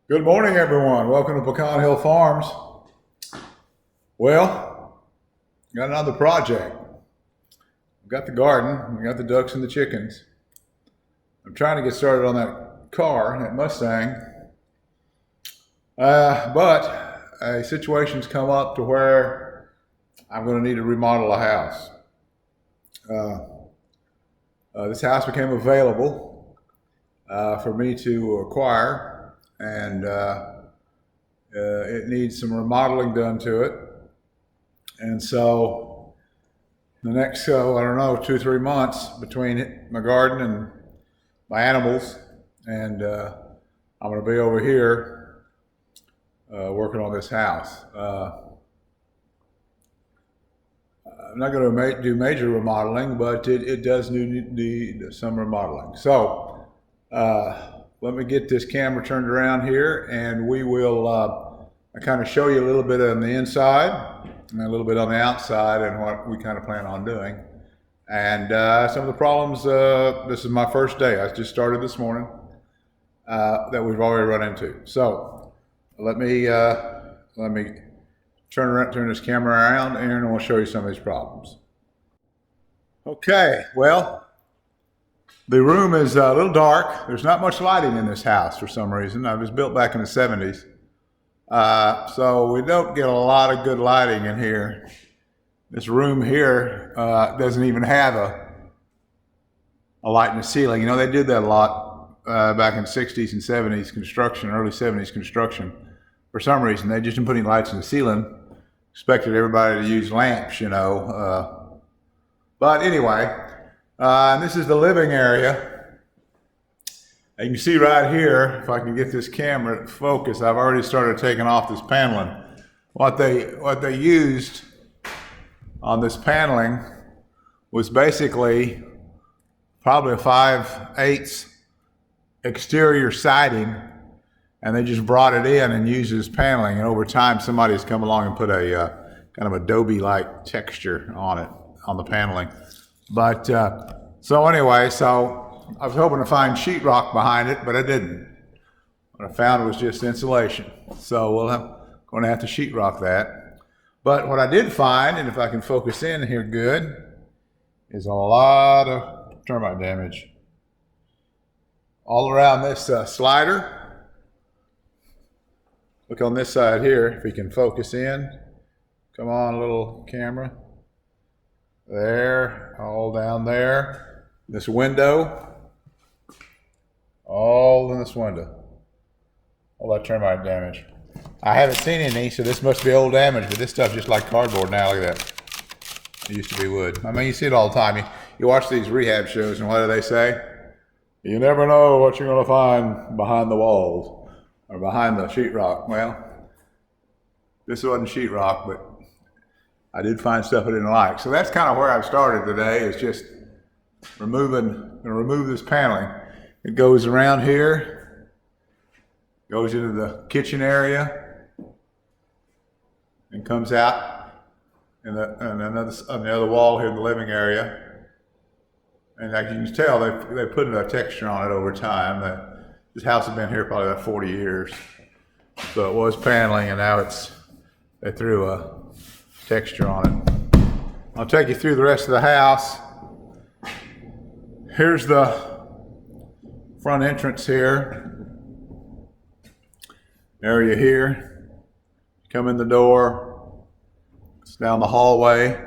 Good morning, everyone. Welcome to Pecan Hill Farms. Well, got another project. We've got the garden, we got the ducks and the chickens. I'm trying to get started on that car, that Mustang. But a situation's come up to where I'm going to need to remodel a house. This house became available for me to acquire. And it needs some remodeling done to it. And so the next, I don't know, 2 or 3 months between my garden and my animals, and I'm going to be over here working on this house. I'm not going to do major remodeling, but it does need some remodeling. So let me get this camera turned around here, and we will kind of show you a little bit on the inside and a little bit on the outside and what we kind of plan on doing. And some of the problems, this is my first day. I just started this morning, that we've already run into. So let me turn this camera around, and we'll show you some of these problems. Okay, well, the room is a little dark. There's not much lighting in this house for some reason. It was built back in the 70s. So we don't get a lot of good lighting in here. This room here doesn't even have a light in the ceiling. You know, they did that a lot back in the 60s and 70s construction, early 70s construction. For some reason, they just didn't put any lights in the ceiling. Expected everybody to use lamps, you know. But anyway, and this is the living area. And you can see right here, if I can get this camera to focus, I've already started taking off this paneling. What they used on this paneling was basically probably a 5/8 exterior siding, and they just brought it in and used this paneling. And over time, somebody's come along and put a kind of adobe-like texture on it, on the paneling. But so anyway, so I was hoping to find sheetrock behind it, but I didn't. What I found was just insulation. So going to have to sheetrock that. But what I did find, and if I can focus in here good, is a lot of termite damage all around this slider. Look on this side here, if we can focus in. Come on, little camera. There, all down there. This window, all in this window. All that termite damage. I haven't seen any, so this must be old damage, but this stuff's just like cardboard now. Look at that. It used to be wood. I mean, you see it all the time. You watch these rehab shows, and what do they say? You never know what you're going to find behind the walls or behind the sheetrock. Well, this wasn't sheetrock, but I did find stuff I didn't like. So that's kind of where I've started today, is just remove this paneling. It goes around here, goes into the kitchen area, and comes out on the other wall here in the living area. And like you can tell, they put a texture on it over time. This house has been here probably about 40 years. So it was paneling, and now they threw a texture on it. I'll take you through the rest of the house. Here's the front entrance here. Area here. Come in the door. It's down the hallway.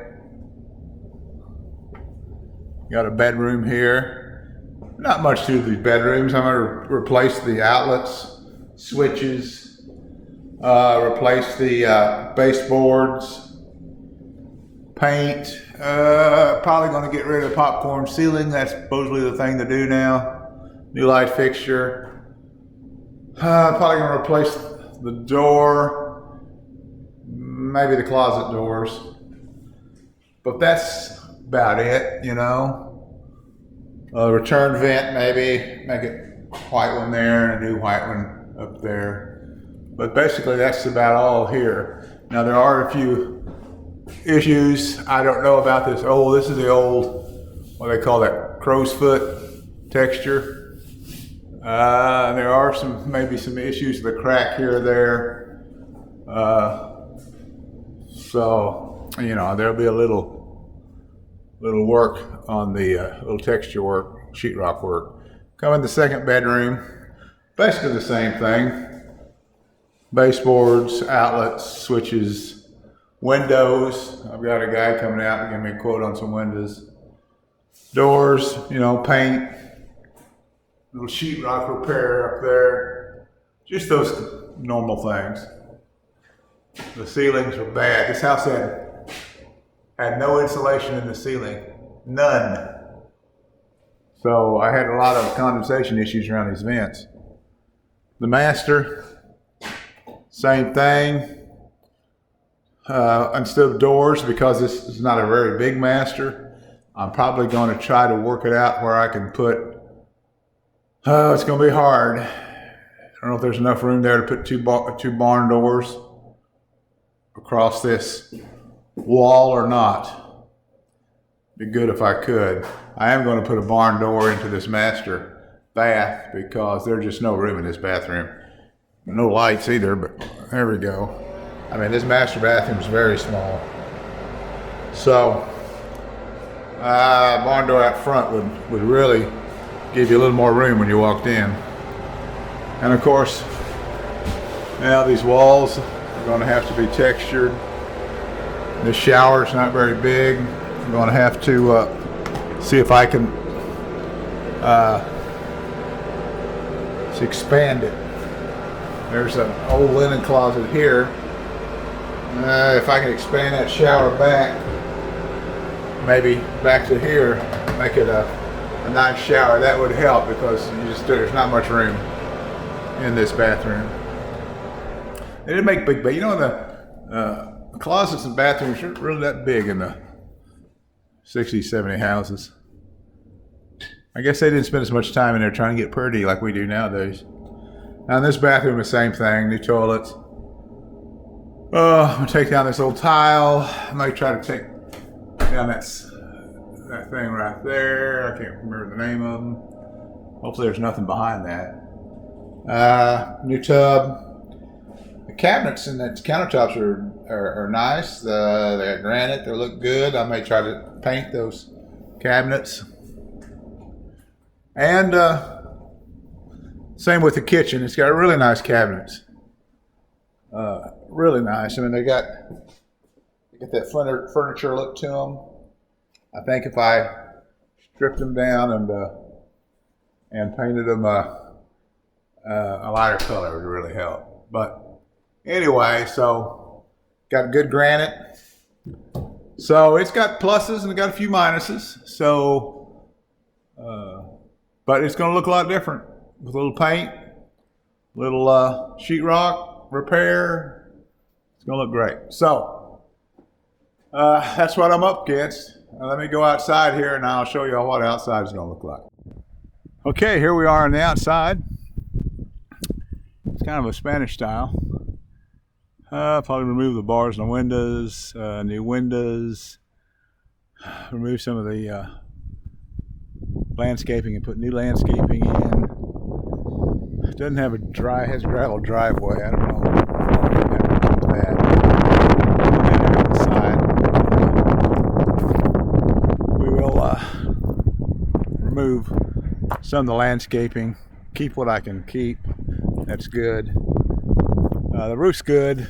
Got a bedroom here. Not much to these bedrooms. I'm going to replace the outlets, switches, replace the baseboards, paint, probably going to get rid of the popcorn ceiling. That's supposedly the thing to do now. New light fixture. Probably going to replace the door, maybe the closet doors. But that's about it, you know. Return vent, maybe make it white one there and a new white one up there. But basically that's about all here. Now there are a few issues. I don't know about this. Oh, this is the old, what they call that, crow's foot texture. There are maybe some issues with the crack here or there. So, you know, there'll be a little work on the little texture work, sheetrock work. Come in the second bedroom, basically the same thing. Baseboards, outlets, switches, windows. I've got a guy coming out to give me a quote on some windows. Doors, you know, paint, little sheetrock repair up there. Just those normal things. The ceilings are bad. This house had no insulation in the ceiling. None. So I had a lot of condensation issues around these vents. The master, same thing. Instead of doors, because this is not a very big master, I'm probably going to try to work it out where I can put, it's going to be hard. I don't know if there's enough room there to put two barn doors across this wall or not. Be good if I could. I am going to put a barn door into this master bath because there's just no room in this bathroom. No lights either, but there we go. I mean, this master bathroom is very small. So, barn door out front would really give you a little more room when you walked in. And of course, now these walls are going to have to be textured. This shower's not very big. I'm going to have to see if I can expand it. There's an old linen closet here. If I can expand that shower back, maybe back to here, make it a nice shower, that would help because there's not much room in this bathroom. They didn't make big, but you know, the closets and bathrooms aren't really that big in the 60, 70 houses. I guess they didn't spend as much time in there trying to get pretty like we do nowadays. Now in this bathroom, the same thing, new toilets. I'm gonna take down this old tile. I might try to take down that thing right there. I can't remember the name of them. Hopefully there's nothing behind that. New tub. The cabinets and the countertops are nice. They're granite. They look good. I may try to paint those cabinets. And same with the kitchen. It's got really nice cabinets. Really nice. I mean, they got that furniture look to them. I think if I stripped them down and painted them a lighter color, it would really help. But anyway, so got good granite. So it's got pluses and it got a few minuses. So, but it's going to look a lot different with a little paint, little sheetrock repair. It's going to look great. So that's what I'm up against. Let me go outside here and I'll show you all what outside is going to look like. Okay, here we are on the outside. It's kind of a Spanish style. Probably remove the bars and the windows, new windows, remove some of the landscaping and put new landscaping in. It doesn't have has a gravel driveway. I don't know that. On the side, we will remove some of the landscaping, keep what I can keep. That's good. The roof's good.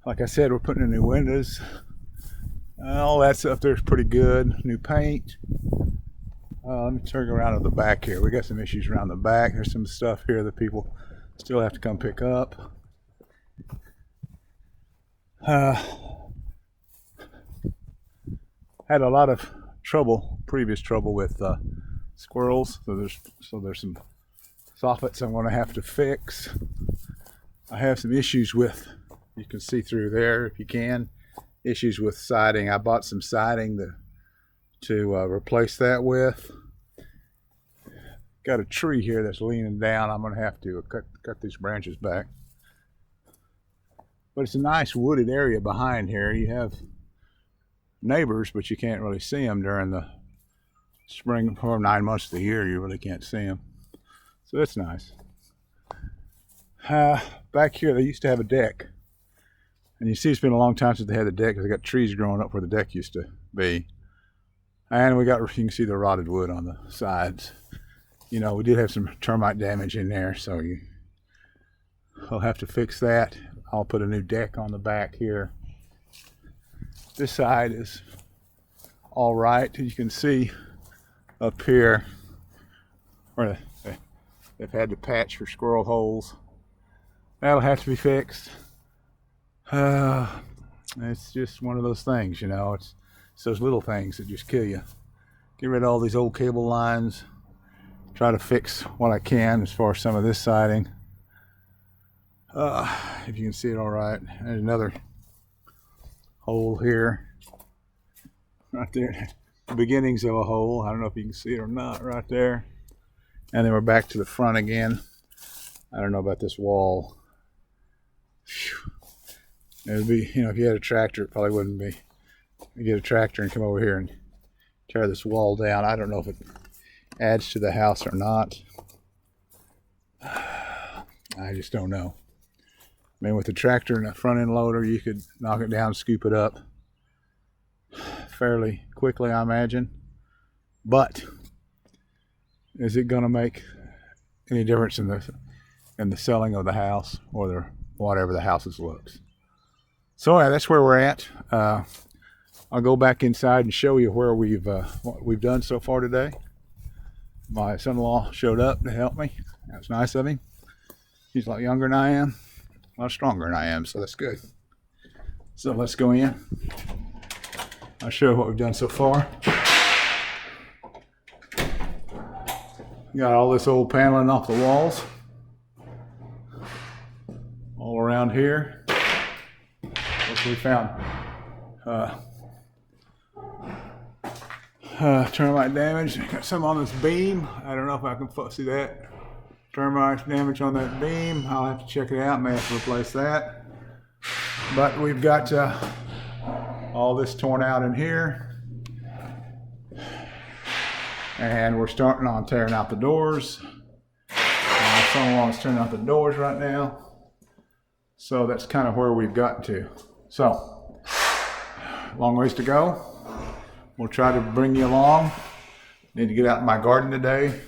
Like I said, we're putting in new windows. All that stuff there's pretty good. New paint. Let me turn around to the back here. We got some issues around the back. There's some stuff here that people still have to come pick up. Had a lot of previous trouble with squirrels. So there's some soffits I'm going to have to fix. I have some issues with, you can see through there if you can, issues with siding. I bought some siding to replace that with. Got a tree here that's leaning down. I'm going to have to cut these branches back. But it's a nice wooded area behind here. You have neighbors, but you can't really see them during the spring, for 9 months of the year. You really can't see them. So that's nice. Back here, they used to have a deck. And you see it's been a long time since they had the deck because they got trees growing up where the deck used to be. And you can see the rotted wood on the sides. You know, we did have some termite damage in there, so I'll have to fix that. I'll put a new deck on the back here. This side is all right. You can see up here where they've had to patch for squirrel holes. That'll have to be fixed. It's just one of those things, you know. It's those little things that just kill you. Get rid of all these old cable lines. Try to fix what I can as far as some of this siding. If you can see it all right. There's another hole here. Right there. The beginnings of a hole. I don't know if you can see it or not right there. And then we're back to the front again. I don't know about this wall. It would be, you know, if you had a tractor, it probably wouldn't be. You get a tractor and come over here and tear this wall down. I don't know if it adds to the house or not. I just don't know. I mean, with the tractor and a front end loader, you could knock it down, scoop it up fairly quickly, I imagine. But is it going to make any difference in the selling of the house or whatever the house's looks? So yeah, that's where we're at. I'll go back inside and show you where what we've done so far today. My son-in-law showed up to help me. That was nice of him. He's a lot younger than I am, a lot stronger than I am, so that's good. So let's go in. I'll show you what we've done so far. Got all this old paneling off the walls. All around here. What we found. Termite damage. Got some on this beam. I don't know if I can see that. Termite damage on that beam. I'll have to check it out. May have to replace that. But we've got all this torn out in here. And we're starting on tearing out the doors. Someone's tearing out the doors right now. So that's kind of where we've gotten to. So, long ways to go. We'll try to bring you along. Need to get out in my garden today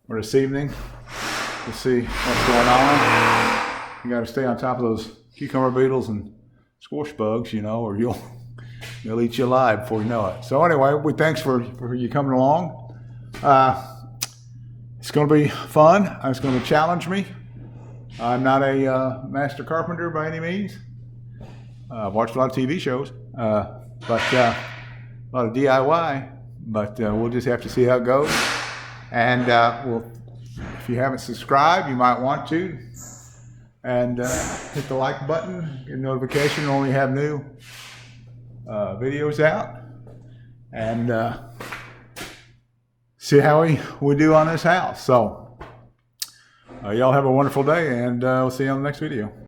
or this evening to see what's going on. You got to stay on top of those cucumber beetles and squash bugs, you know, or they'll eat you alive before you know it. So anyway, thanks for you coming along. It's going to be fun. It's going to challenge me. I'm not a master carpenter by any means. I've watched a lot of TV shows, but a lot of DIY. But we'll just have to see how it goes. And if you haven't subscribed, you might want to. And hit the like button, get a notification when we have new videos out. And see how we do on this house. So y'all have a wonderful day, and we'll see you on the next video.